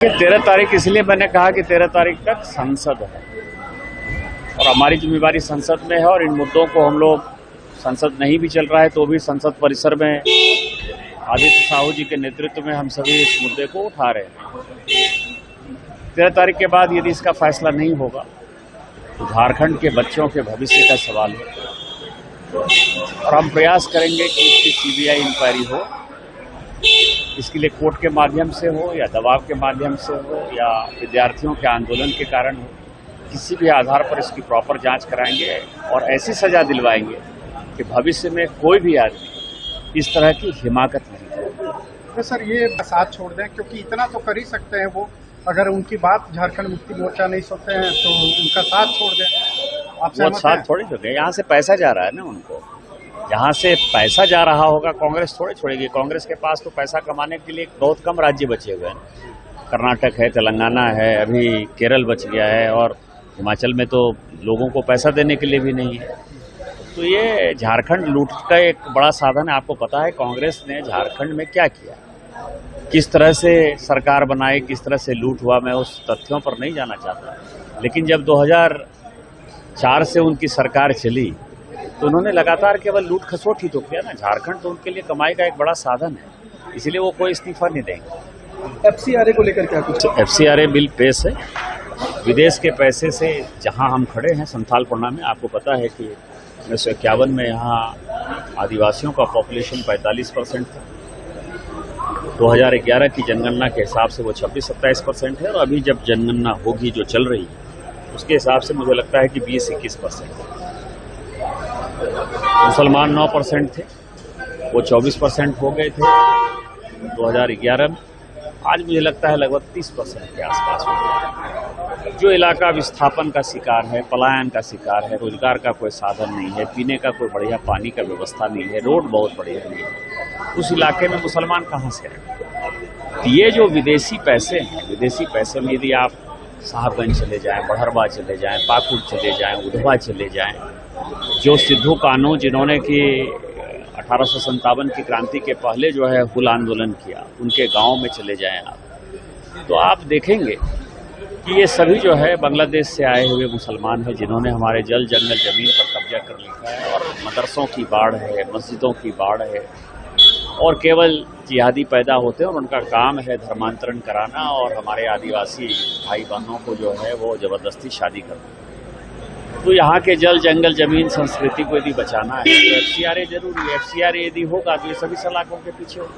13 तारीख इसलिए मैंने कहा कि 13 तारीख तक संसद है और हमारी जिम्मेदारी संसद में है और इन मुद्दों को हम लोग संसद नहीं भी चल रहा है तो भी संसद परिसर में आदित्य साहू जी के नेतृत्व में हम सभी इस मुद्दे को उठा रहे हैं। 13 तारीख के बाद यदि इसका फैसला नहीं होगा तो झारखंड के बच्चों के भविष्य का सवाल है और हम प्रयास करेंगे कि इसकी सीबीआई इंक्वायरी हो। इसके लिए कोर्ट के माध्यम से हो या दबाव के माध्यम से हो या विद्यार्थियों के आंदोलन के कारण हो, किसी भी आधार पर इसकी प्रॉपर जांच कराएंगे और ऐसी सजा दिलवाएंगे कि भविष्य में कोई भी आदमी इस तरह की हिमाकत नहीं करे। तो सर ये साथ छोड़ दें, क्योंकि इतना तो कर ही सकते हैं वो, अगर उनकी बात झारखंड मुक्ति मोर्चा नहीं सुनते हैं तो उनका साथ छोड़ दें। आप वो साथ थोड़ी छोड़े, यहाँ से पैसा जा रहा है ना उनको, जहाँ से पैसा जा रहा होगा कांग्रेस थोड़ी छोड़ेगी। कांग्रेस के पास तो पैसा कमाने के लिए बहुत कम राज्य बचे हुए हैं। कर्नाटक है, तेलंगाना है, अभी केरल बच गया है और हिमाचल में तो लोगों को पैसा देने के लिए भी नहीं है। तो ये झारखंड लूट का एक बड़ा साधन है। आपको पता है कांग्रेस ने झारखंड में क्या किया, किस तरह से सरकार बनाई, किस तरह से लूट हुआ, मैं उस तथ्यों पर नहीं जाना चाहता। लेकिन जब 2004 से उनकी सरकार चली तो उन्होंने लगातार केवल लूट खसोट ही तो किया ना। झारखंड तो उनके लिए कमाई का एक बड़ा साधन है, इसलिए वो कोई इस्तीफा नहीं देंगे। एफसीआरए को लेकर क्या कुछ? एफसीआरए बिल पेश है। विदेश के पैसे से जहां हम खड़े हैं संथालपरना में, आपको पता है कि 1951 में यहाँ आदिवासियों का पॉपुलेशन 45% था। 2011 की जनगणना के हिसाब से वो 26-27% है और अभी जब जनगणना होगी जो चल रही है उसके हिसाब से मुझे लगता है कि 20-21% है। मुसलमान 9% थे, वो 24% हो गए थे 2011 में। आज मुझे लगता है लगभग 30% के आसपास हो गया। जो इलाका विस्थापन का शिकार है, पलायन का शिकार है, रोजगार का कोई साधन नहीं है, पीने का कोई बढ़िया पानी का व्यवस्था नहीं है, रोड बहुत बढ़िया नहीं है, उस इलाके में मुसलमान कहाँ से आए? ये जो विदेशी पैसे हैं, विदेशी पैसे में यदि आप साहबगंज चले जाएं, बड़हरवा चले जाएं, पाकुड़ चले जाएं, उधवा चले जाएं, जो सिद्धू कान्हू जिन्होंने कि 1857 की क्रांति के पहले जो है हुल आंदोलन किया, उनके गांव में चले जाएं आप, तो आप देखेंगे कि ये सभी जो है बांग्लादेश से आए हुए मुसलमान हैं जिन्होंने हमारे जल जंगल जमीन पर कब्जा कर लिया है। और मदरसों की बाढ़ है, मस्जिदों की बाढ़ है और केवल जिहादी पैदा होते हैं और उनका काम है धर्मांतरण कराना और हमारे आदिवासी भाई बहनों को जो है वो जबरदस्ती शादी करना। तो यहाँ के जल जंगल जमीन संस्कृति को यदि बचाना है तो एफसीआरए जरूरी है। एफसीआरए यदि होगा तो ये सभी सलाखों के पीछे होगा।